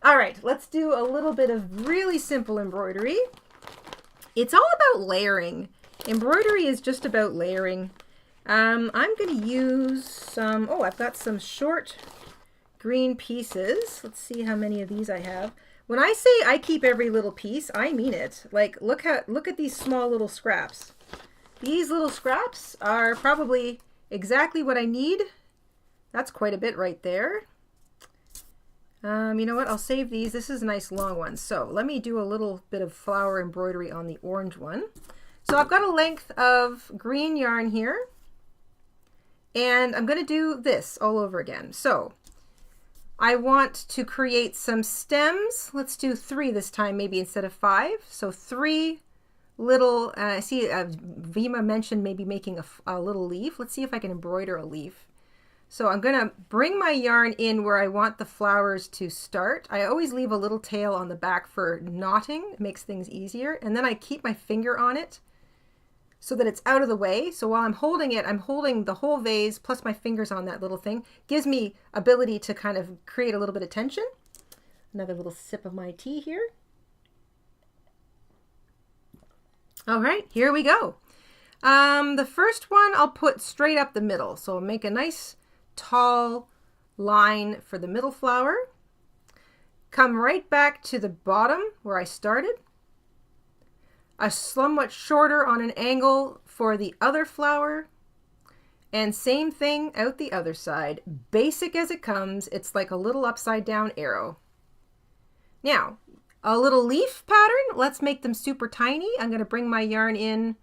All right, let's do a little bit of really simple embroidery. It's all about layering. Embroidery is just about layering. I'm going to use some, I've got some short green pieces. Let's see how many of these I have. When I say I keep every little piece, I mean it. Like, look at these small little scraps. These little scraps are probably exactly what I need. That's quite a bit right there. You know what? I'll save these. This is a nice long one. So let me do a little bit of flower embroidery on the orange one. So I've got a length of green yarn here. And I'm going to do this all over again. So I want to create some stems. Let's do 3 this time, maybe instead of 5. So 3 little, I see Vima mentioned maybe making a little leaf. Let's see if I can embroider a leaf. So I'm going to bring my yarn in where I want the flowers to start. I always leave a little tail on the back for knotting. It makes things easier. And then I keep my finger on it so that it's out of the way. So while I'm holding it, I'm holding the whole vase plus my fingers on that little thing. Gives me ability to kind of create a little bit of tension. Another little sip of my tea here. All right, here we go. The first one I'll put straight up the middle. So I'll make a nice tall line for the middle flower. Come right back to the bottom where I started. A somewhat shorter on an angle for the other flower, and same thing out the other side. Basic as it comes. It's like a little upside down arrow. Now, a little leaf pattern. Let's make them super tiny. I'm going to bring my yarn in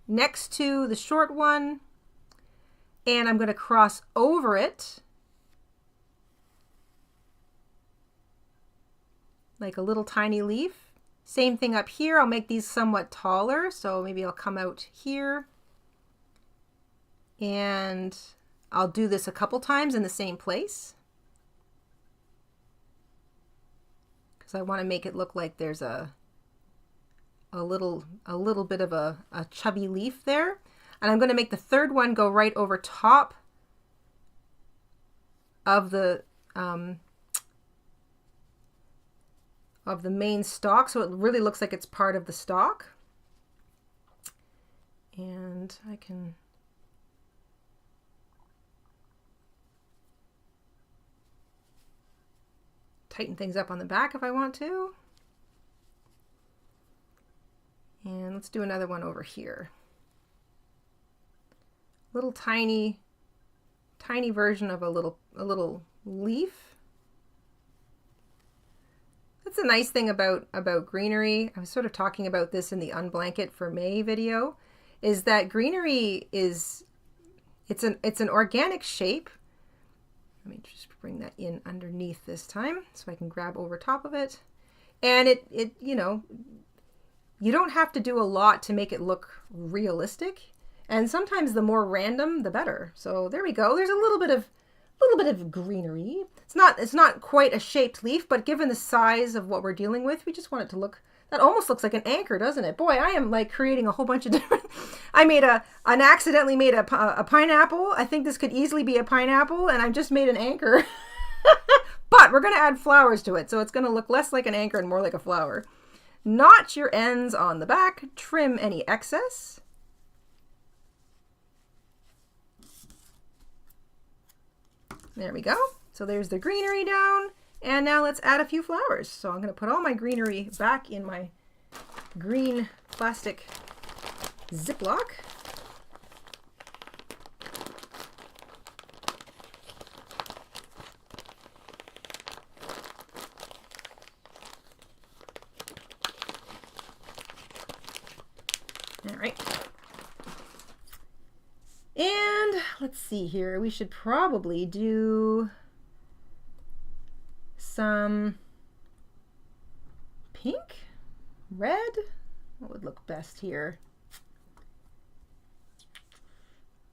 next to the short one, and I'm going to cross over it like a little tiny leaf. Same thing up here. I'll make these somewhat taller, so maybe I'll come out here. And I'll do this a couple times in the same place, because I want to make it look like there's a little bit of a chubby leaf there. And I'm going to make the third one go right over top of the main stalk, so it really looks like it's part of the stalk. And I can tighten things up on the back if I want to. And let's do another one over here. Little tiny version of a little leaf. That's a nice thing about greenery. I was sort of talking about this in the Unblanket for May video, is that greenery it's an organic shape. Let me just bring that in underneath this time so I can grab over top of it. And it you know, you don't have to do a lot to make it look realistic. And sometimes the more random, the better. So there we go. There's a little bit of greenery. It's not quite a shaped leaf, but given the size of what we're dealing with, we just want it to look, that almost looks like an anchor, doesn't it? Boy, I am like creating a whole bunch of different, I accidentally made a pineapple. I think this could easily be a pineapple, and I just made an anchor. But we're going to add flowers to it, so it's going to look less like an anchor and more like a flower. Notch your ends on the back, trim any excess. There we go. So there's the greenery down, and now let's add a few flowers. So I'm going to put all my greenery back in my green plastic Ziploc. All right. And let's see here. We should probably do some pink, red. What would look best here?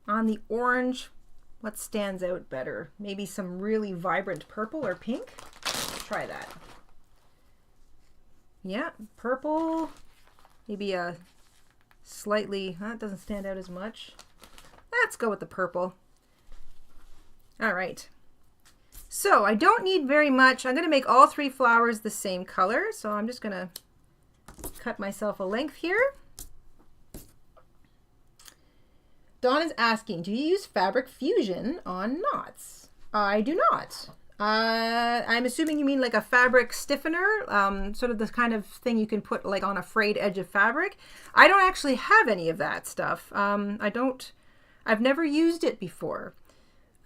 On the orange, what stands out better? Maybe some really vibrant purple or pink? Let's try that. Yeah, purple. Maybe a slightly, that doesn't stand out as much. Let's go with the purple. All right. So I don't need very much. I'm going to make all 3 flowers the same color. So I'm just going to cut myself a length here. Dawn is asking, do you use fabric fusion on knots? I do not. I'm assuming you mean like a fabric stiffener, sort of the kind of thing you can put like on a frayed edge of fabric. I don't actually have any of that stuff. I've never used it before.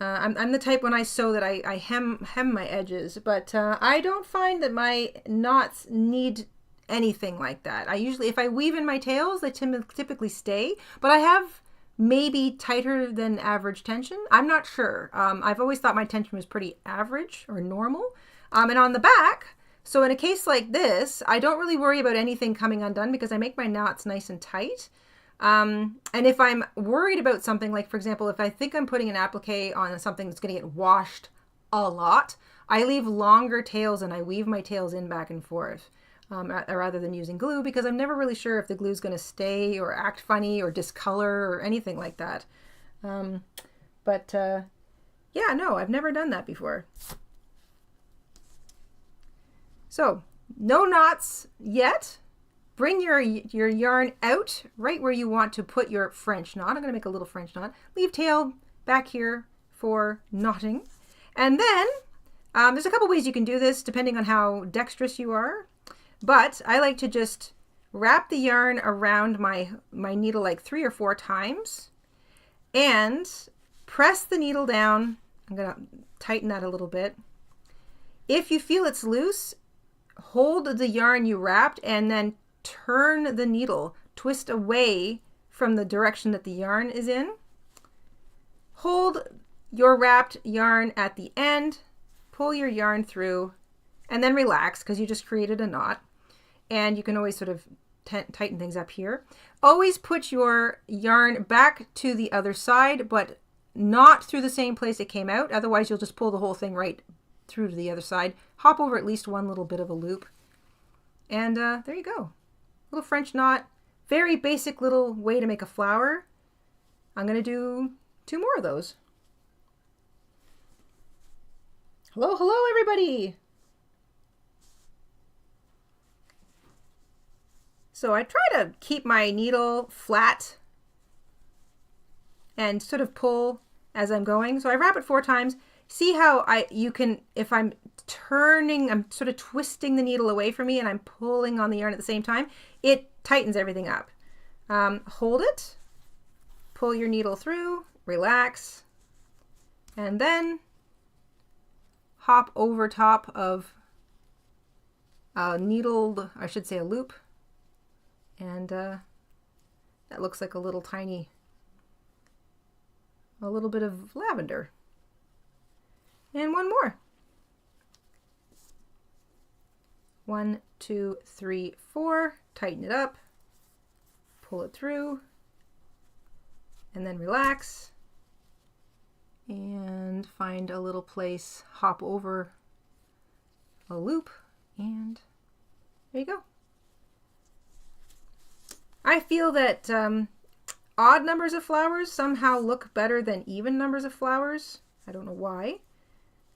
I'm the type when I sew that I hem my edges, but I don't find that my knots need anything like that. I usually, if I weave in my tails, they typically stay, but I have maybe tighter than average tension. I'm not sure. I've always thought my tension was pretty average or normal. And on the back, so in a case like this, I don't really worry about anything coming undone because I make my knots nice and tight. And if I'm worried about something, like for example, if I think I'm putting an applique on something that's going to get washed a lot, I leave longer tails and I weave my tails in back and forth. Rather than using glue, because I'm never really sure if the glue is going to stay or act funny or discolor or anything like that. Yeah, no, I've never done that before. So no knots yet. Bring your yarn out right where you want to put your French knot. I'm going to make a little French knot. Leave tail back here for knotting. And then there's a couple ways you can do this depending on how dexterous you are. But I like to just wrap the yarn around my needle like 3 or 4 times and press the needle down. I'm going to tighten that a little bit. If you feel it's loose, hold the yarn you wrapped and then turn the needle, twist away from the direction that the yarn is in. Hold your wrapped yarn at the end, pull your yarn through, and then relax because you just created a knot. And you can always sort of tighten things up here. Always put your yarn back to the other side, but not through the same place it came out. Otherwise, you'll just pull the whole thing right through to the other side. Hop over at least one little bit of a loop. And there you go. Little French knot. Very basic little way to make a flower. I'm going to do 2 more of those. Hello, hello, everybody. So I try to keep my needle flat and sort of pull as I'm going. So I wrap it 4 times. See how you can, if I'm turning, I'm sort of twisting the needle away from me and I'm pulling on the yarn at the same time, it tightens everything up. Hold it, pull your needle through, relax, and then hop over top of a needle, I should say a loop. And that looks like a little tiny, a little bit of lavender. And 1 more. 1, 2, 3, 4. Tighten it up, pull it through, and then relax. And find a little place, hop over a loop, and there you go. I feel that odd numbers of flowers somehow look better than even numbers of flowers. I don't know why.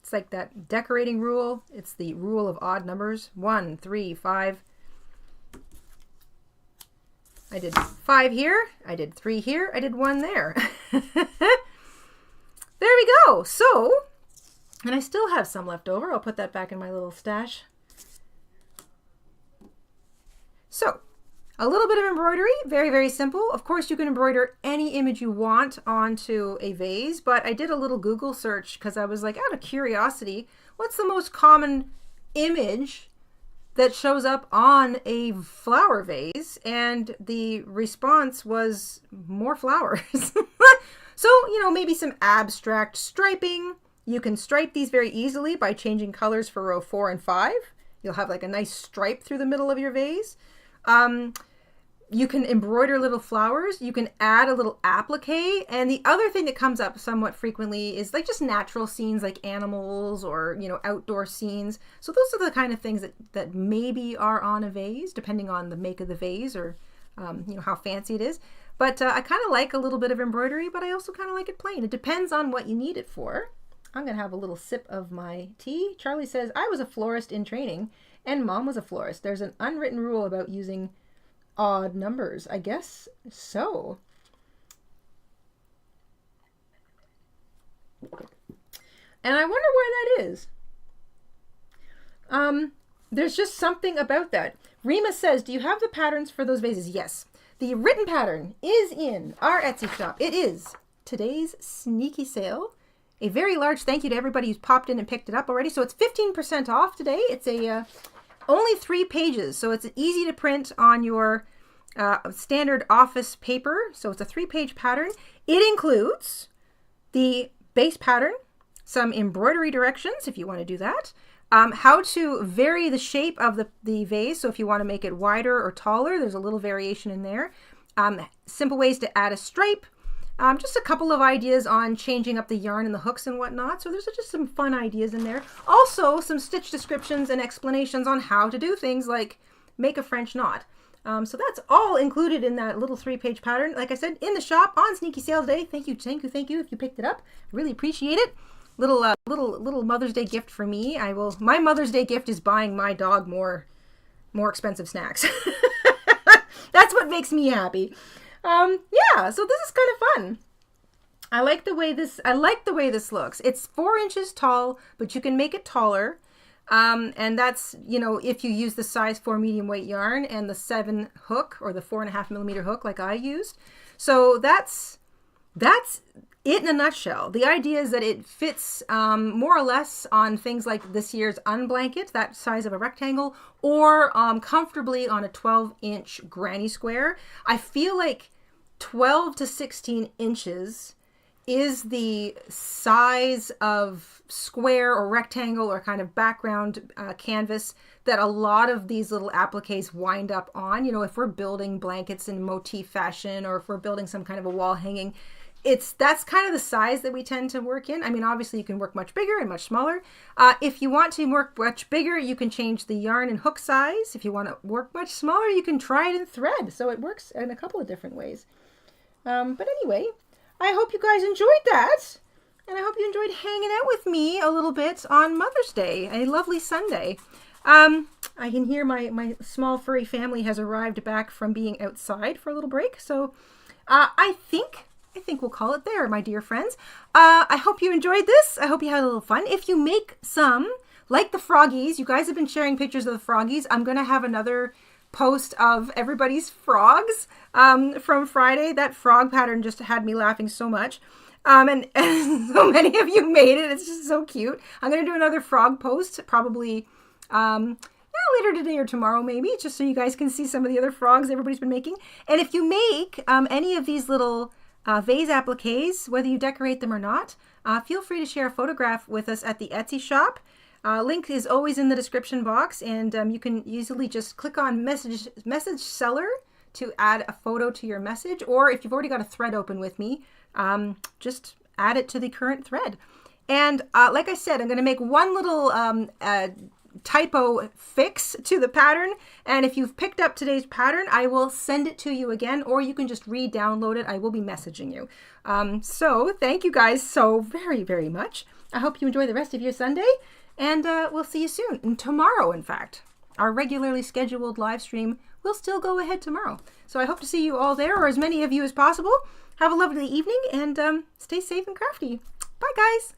It's like that decorating rule. It's the rule of odd numbers. 1, 3, 5. I did 5 here. I did 3 here. I did 1 there. There we go. So, and I still have some left over. I'll put that back in my little stash. So, a little bit of embroidery, very, very simple. Of course, you can embroider any image you want onto a vase, but I did a little Google search because I was like, out of curiosity, what's the most common image that shows up on a flower vase, and the response was more flowers. So, you know, maybe some abstract striping. You can stripe these very easily by changing colors for row 4 and 5. You'll have like a nice stripe through the middle of your vase. You can embroider little flowers. You can add a little applique. And the other thing that comes up somewhat frequently is like just natural scenes like animals or, you know, outdoor scenes. So those are the kind of things that maybe are on a vase, depending on the make of the vase or, you know, how fancy it is. But I kind of like a little bit of embroidery, but I also kind of like it plain. It depends on what you need it for. I'm going to have a little sip of my tea. Charlie says, I was a florist in training and Mom was a florist. There's an unwritten rule about using odd numbers. I guess so. And I wonder why that is. There's just something about that. Rima says, do you have the patterns for those vases? Yes. The written pattern is in our Etsy shop. It is today's sneaky sale. A very large thank you to everybody who's popped in and picked it up already. So it's 15% off today. It's a only 3 pages, so it's easy to print on your standard office paper. So it's a 3-page pattern. It includes the base pattern, some embroidery directions if you want to do that, how to vary the shape of the vase. So if you want to make it wider or taller, there's a little variation in there. Simple ways to add a stripe. Just a couple of ideas on changing up the yarn and the hooks and whatnot. So there's just some fun ideas in there. Also, some stitch descriptions and explanations on how to do things like make a French knot. So that's all included in that little 3-page pattern. Like I said, in the shop on sneaky sale today. Thank you, thank you, thank you if you picked it up. I really appreciate it. Little Mother's Day gift for me. My Mother's Day gift is buying my dog more expensive snacks. That's what makes me happy. Yeah, so this is kind of fun. I like the way this looks. It's 4 inches tall, but you can make it taller. And that's, you know, if you use the size 4 medium weight yarn and the 7 hook or the 4.5 millimeter hook like I used. So that's it in a nutshell. The idea is that it fits more or less on things like this year's unblanket, that size of a rectangle, or comfortably on a 12-inch granny square. I feel like 12 to 16 inches is the size of square or rectangle or kind of background canvas that a lot of these little appliques wind up on. You know, if we're building blankets in motif fashion or if we're building some kind of a wall hanging, that's kind of the size that we tend to work in. I mean, obviously you can work much bigger and much smaller. If you want to work much bigger, you can change the yarn and hook size. If you want to work much smaller, you can try it in thread. So it works in a couple of different ways. But anyway, I hope you guys enjoyed that. And I hope you enjoyed hanging out with me a little bit on Mother's Day, a lovely Sunday. I can hear my small furry family has arrived back from being outside for a little break. So I think we'll call it there, my dear friends. I hope you enjoyed this. I hope you had a little fun. If you make some, like the froggies, you guys have been sharing pictures of the froggies. I'm going to have another post of everybody's frogs from Friday. That frog pattern just had me laughing so much. And so many of you made it. It's just so cute. I'm going to do another frog post probably later today or tomorrow maybe, just so you guys can see some of the other frogs everybody's been making. And if you make any of these little vase appliques, whether you decorate them or not, feel free to share a photograph with us at the Etsy shop. Link is always in the description box, and you can easily just click on message seller to add a photo to your message, or if you've already got a thread open with me, just add it to the current thread. And like I said, I'm going to make one little typo fix to the pattern, and if you've picked up today's pattern, I will send it to you again, or you can just re-download it. I will be messaging you. So thank you guys so very, very much. I hope you enjoy the rest of your Sunday, and we'll see you soon. And tomorrow, in fact, our regularly scheduled live stream will still go ahead tomorrow. So I hope to see you all there, or as many of you as possible. Have a lovely evening, and stay safe and crafty. Bye, guys.